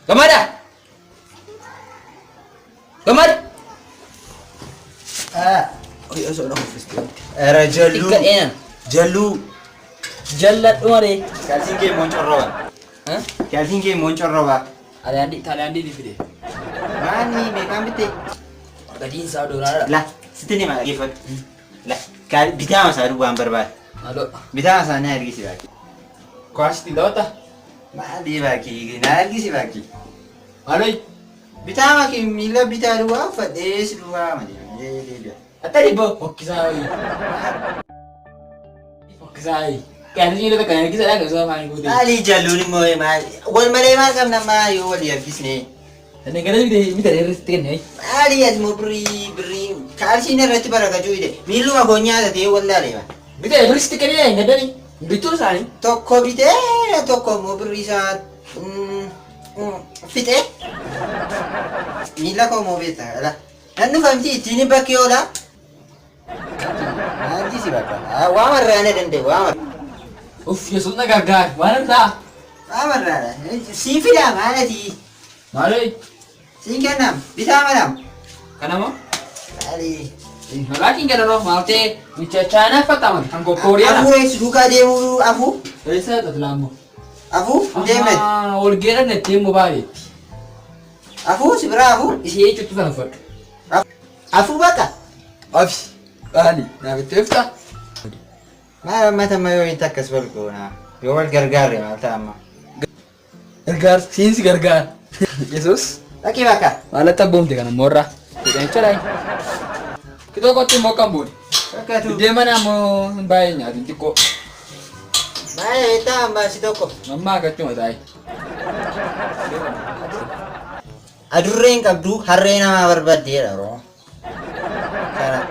Gamada! Gamad! Oy, aso na ko Kristiyan. Era jallu. Tingkat yan. Jallu. Jallat umare. Kalsin ke moncorroba. Hah? Kalsin ke moncorroba. Ada andi, tali andi di video. Mani me kambite. Gadin sa dorara. La, sitini ma gefat. La, kal bitama sa ruban barba. Halo. Bitama sa na ergisi baki. Kuas tindota. Mali baki, na ergisi baki. Halo. Bitama ki mila bitaruwa fades ruwa mali. Atari bo. Okisai. Okisai. Kaya ni lo kaya kisa dah so mani budi. Ali jallu ni moy ma. Wal male ma kam na ma yo wal ergisne. Ane kada ni mi tare ristin ni. Ali az mo bri kalsi ne rati baraka juide. Milu ma gonya da te walla re ma. Mi tare ristin ni ngada ni. Bitu sani. Tokko bite tokko mo bri sa fite. Mila ko mo beta ala. Nannu famti tini bakiola. Nanti si baka. Wa marrane dende wa. Uff, ya sunna gagar. Mana ta? Wa marrane. Si fida mana ti. Malay. Si kanam. Bisa manam. Kana mo? Ali. Lagi kada no malte China fataman anggo Korea. Afu suka demu afu. Esa tatlamu. Afu demet. Ah, olgera ne temu bari. Afu sibra afu. Isi ye chutu sana fat. Afu baka. Afi. Ani, na bitefta. Ma mata mayo intakas balko na. Yo wal gargar ma tama. Gargar, sinsi gargar. Jesus. Laki baka. Wala tabom de kana morra. Tidak cerai. Kita kau tu mau kambun. Baka tu. Dia mana mau bayarnya? Nanti kok. Maya ita amba sidoko. Mama kat cuma tay. Adurren kabdu harrena ma barbadde ro. Kana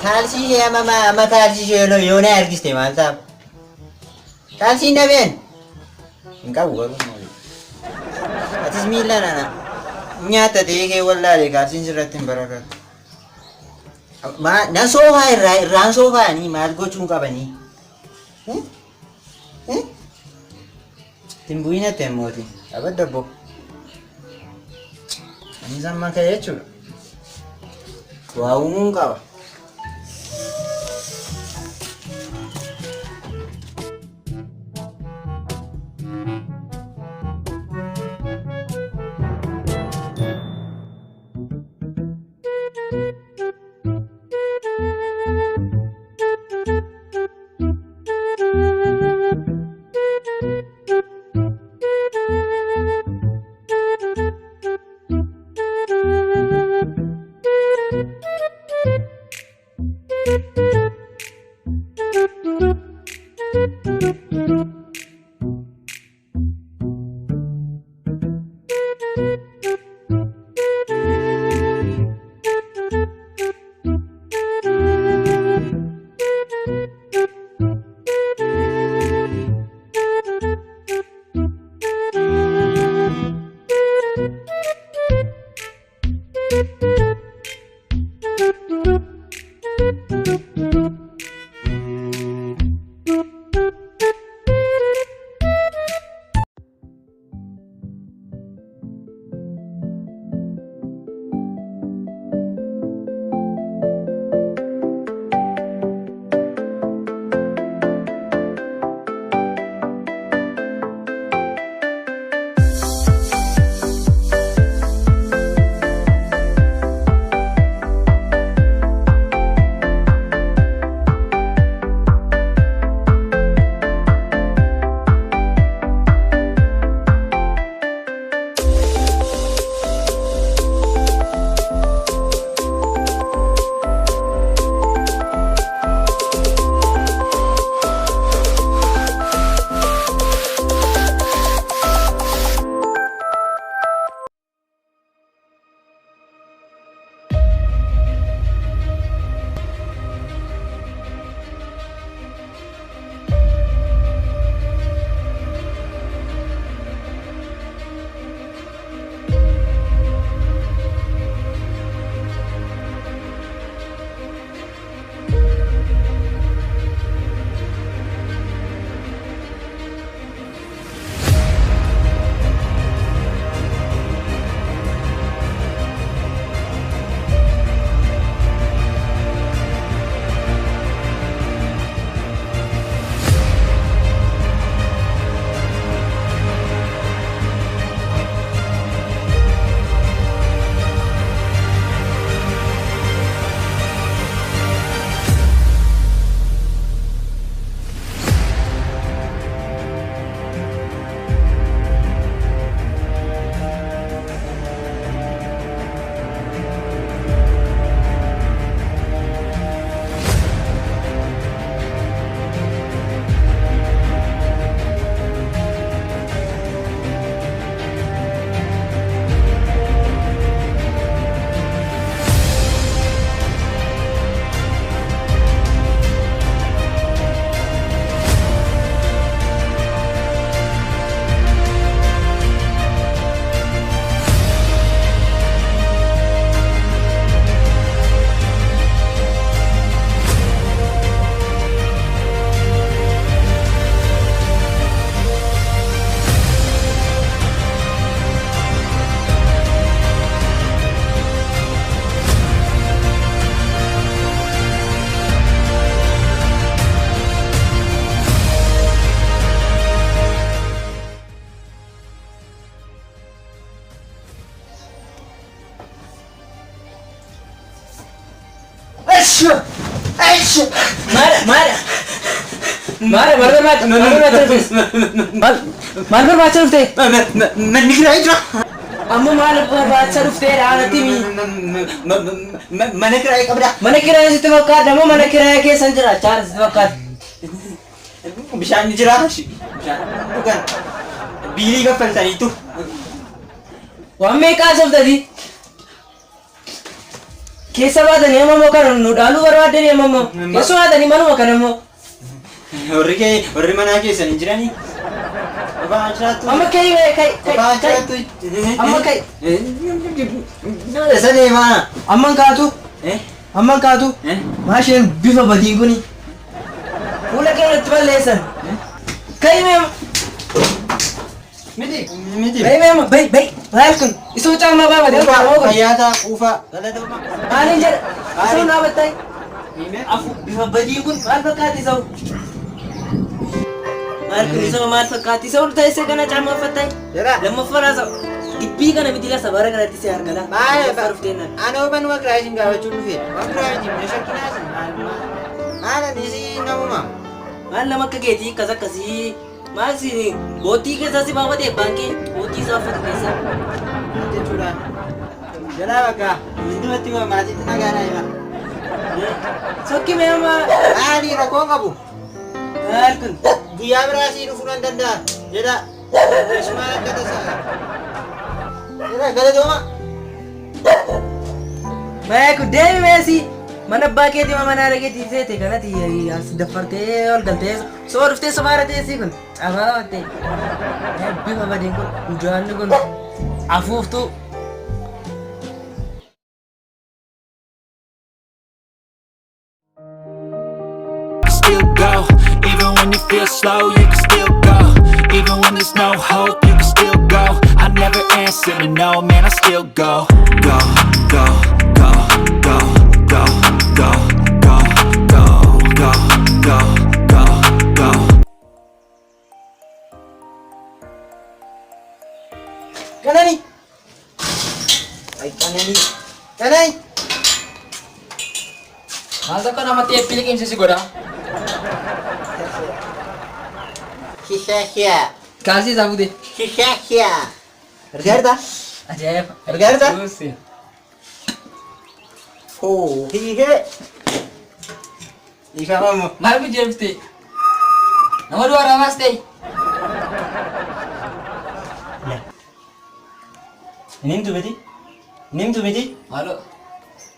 kalsi ya mama kalsi yo yona ergiste malta. Kalsi na ben. Inka bukan mau. Atis mila nana. Nyata dege wallahi kalsi siratin barakat. Ma na sofa ran sofa ni mal go chung ka bani. Timbuina temoti. Abadda bo. Ani zaman kaya chu. Wa unga. Maal barbaacha dhufte? Manni kiraa jira. Amma maal barbaacha dhufteedha anatti Mana kiraa qabda. mana kiraa sitti fakkaata moo mana kiraa keessa hin jira? Chaara sitti fakkaata. Bishaan ni jira. Bishaan dhugan. Biilii kaffaltaniitu. Waan meeqaa softati? Keessa baatanii amma moo kana nu dhaaluu barbaadanii amma moo? Keessa baatanii manuma kana moo? Warri manaa keessan hin jiranii? Amma kai. Amma kai. Isa deemaa. Amman kaatu. Maasheen bifa badii kuni. Fuula keenyatti balleessan. Kai meema. Miti. Bai meema. Bai. Maal kun? Isoo caalmaa baafate. Fayyaata quufaa. Galatoomaa. Maaliin jedha? Isoo dhaabattai. Afu bifa badii kun maal fakkaati isoo? Maal kun isoo maal fakkaati? Isoo teessee kana caalmaa uffattai? Lammaffaa isoo. Dibbii kana miti lasa bara kanatti si argata. Maal farufteennan? Ana huban wakraa isin gaafachuun dhufe. Wakraa isin na shakkinaas. Maal anisi namuma. Maal nama akka keetii akkas akkasii maal si bootii keessa si baafate baankii bootii isaa uffatu keessa. Jechuudha. Jalaa bakka hundumatti maatiitti nagaadhaa hima. Sokki meema. Maali rakkoo qabu? Maal kun? Guyyaa biraa sii dhufuu nan danda'a. Jedha. Isumaan akka tasaa. Jedha galatooma. Maal kun deemi meesii. Mana abbaa keetii mana haadha keetii seete kanatti as daffartee ol galtee soo dhuftee somaara teessii kun cabaa battee bifa badeen kun mujaanni kun afuuftuu. Still go, even when you feel slow, you can still go. Even when there's no hope, you can still go. I never answer to no, man, I still go. Go, go, go, go, go, go, go, go, go, go, go, go. Kanani. Ay kanani. Kanani. Maal tokko namatti eebbili si godha? Shishashia. Kaasii isaa fuute. Shishashia. Argaarta? Ajaa'iba! Argaarta? Suusi. Oh, hihe. Ifamamu. Maal ku jeeftee? Nama duwwaa raamaas ta'e. Nimtu miti? Maaloo?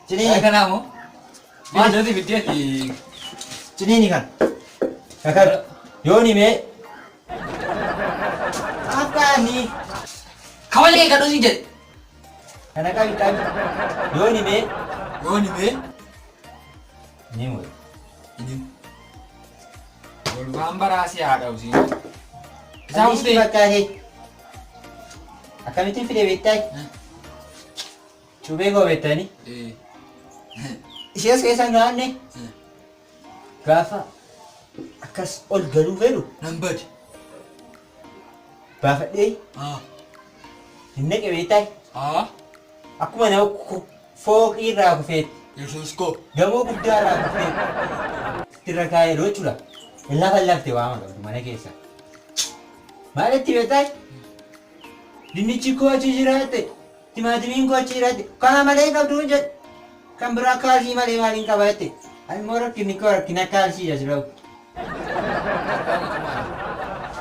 Cini. Kanaamoo? Maal jooti fiddeeti? Cini kan. Kakak. Yoni me. Apa ni? Kawalee kee kadhuu si jedhe. Kana kabi. Yoni me. Yooni mee? Ni mu. Ini. Golbaan baraasii haa dha'u si. Isaa Ani fuutee. bakkaate. Akkamitti fide beektaa? Cubee koo beektanii? Ishees keessan gaanne? Gaafa akkas ol galuu fedhu Nan bade. baafadhee hin naqe beektaa? Akkuma nama fooqii irraa kufeetti. Yesuus koo. Gamoo guddaa irraa kufeetti. Irra kaa'ee jechuudha. Lafa lafte waama qabdu mana keessa. Maalitti beektaa? Dinnichi koo achi jiraatte, timaatimiin koo achi jiraatte, kana malee qabdu hin jedhu. Kan biraa kaalsii malee maaliin qabaatte? Ani immoo rakkinni koo rakkina kaalsii as ba'u.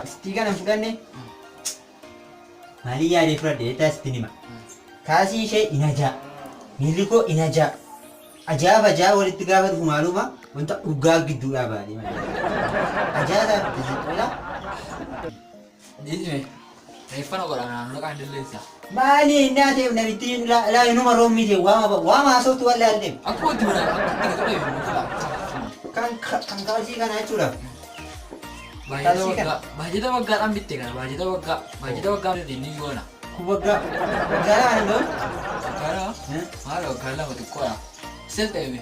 Istii kana hin fudhanne? Maalii yaadee fudhadhe jettee asitti hima. Kaasii ishee in ajaa. Miilli koo in ajaa. Ajaa walitti gaafa dhufu maaluma wanta dhugaa gidduudhaa baadhee malee. Ajaa'iba tajaajila. Dhiisime. Reeffana godha naannoo qaan dilleessa. Maali inni ateef namitti laa inuma roomite waama haasoftu wallee aldeem. Akkuma itti mana akka itti godhe Kan kaalsii kana jechuudha. baajata waggaadhaan bitte kana baajata waggaa inni goona. Kun waggaa lama hin doon? Waggaa maal waggaa lama xiqqoodha. Sil ta'e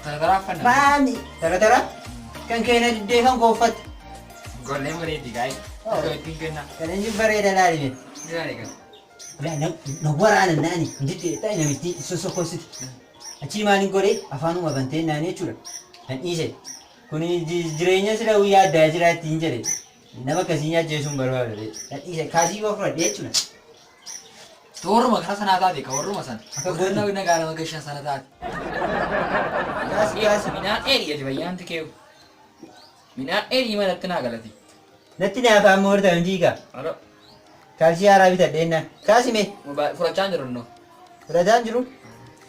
tarataraa fanna. Maali? Taratara? Kan keenya diddee kan kooffatte. Gollee bareeddi gaa'e. Akka ittiin kenna. Kan inni bareeda laalime. Gaarii kan. Na waraana naani. Injitti ta'e namitti sosokoositi. Achii maaliin godhee afaanuma bantee naannoo jechuudha. Kan dhiise. Kuni jireenya sila guyyaa addaa jiraatti hin jedhe. Nama akkasii nyaachisuun barbaada. Kan dhiise kaasii waa fudhadhee jechuudha. Warruma kana sanaa taate ka warruma sana. Godina nagaa nama gashan sana taate. Kaasii. Minaan dheedhii gadi bayyaan tikeewu. Minaan dheedhii manatti naa galati. Natti naa afaan moorta hin diigaa. Alo. Kaalsii haaraa bitadhee naan. Kaasime. Fudhachaa jiru noo. Fudhataan jiru.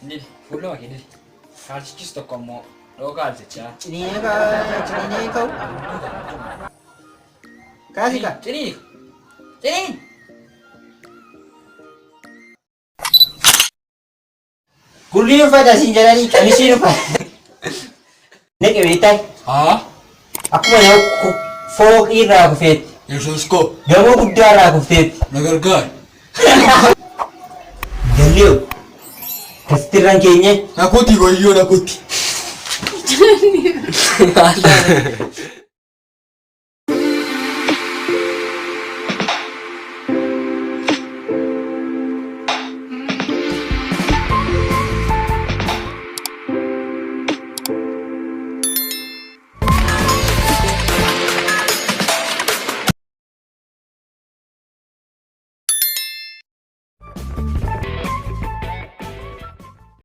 Ndidi fuulluma kee ndidi. Kaalchichis tokko immoo dhoo kaalchichaa. Ciniinee ka'u. Kaasii ka. Ciniin. Ciniin. Gurrii uffata siin jedhanii qamisiin uffata. Naqe beektaa? Haa. Akkuma nama fooqii irraa kufeetti. Yesuus koo. Gamoo guddaa irraa kufteetti. Na gargaar. Galliyo. Kastirran keenya. Nakuti goyyoo nakuti.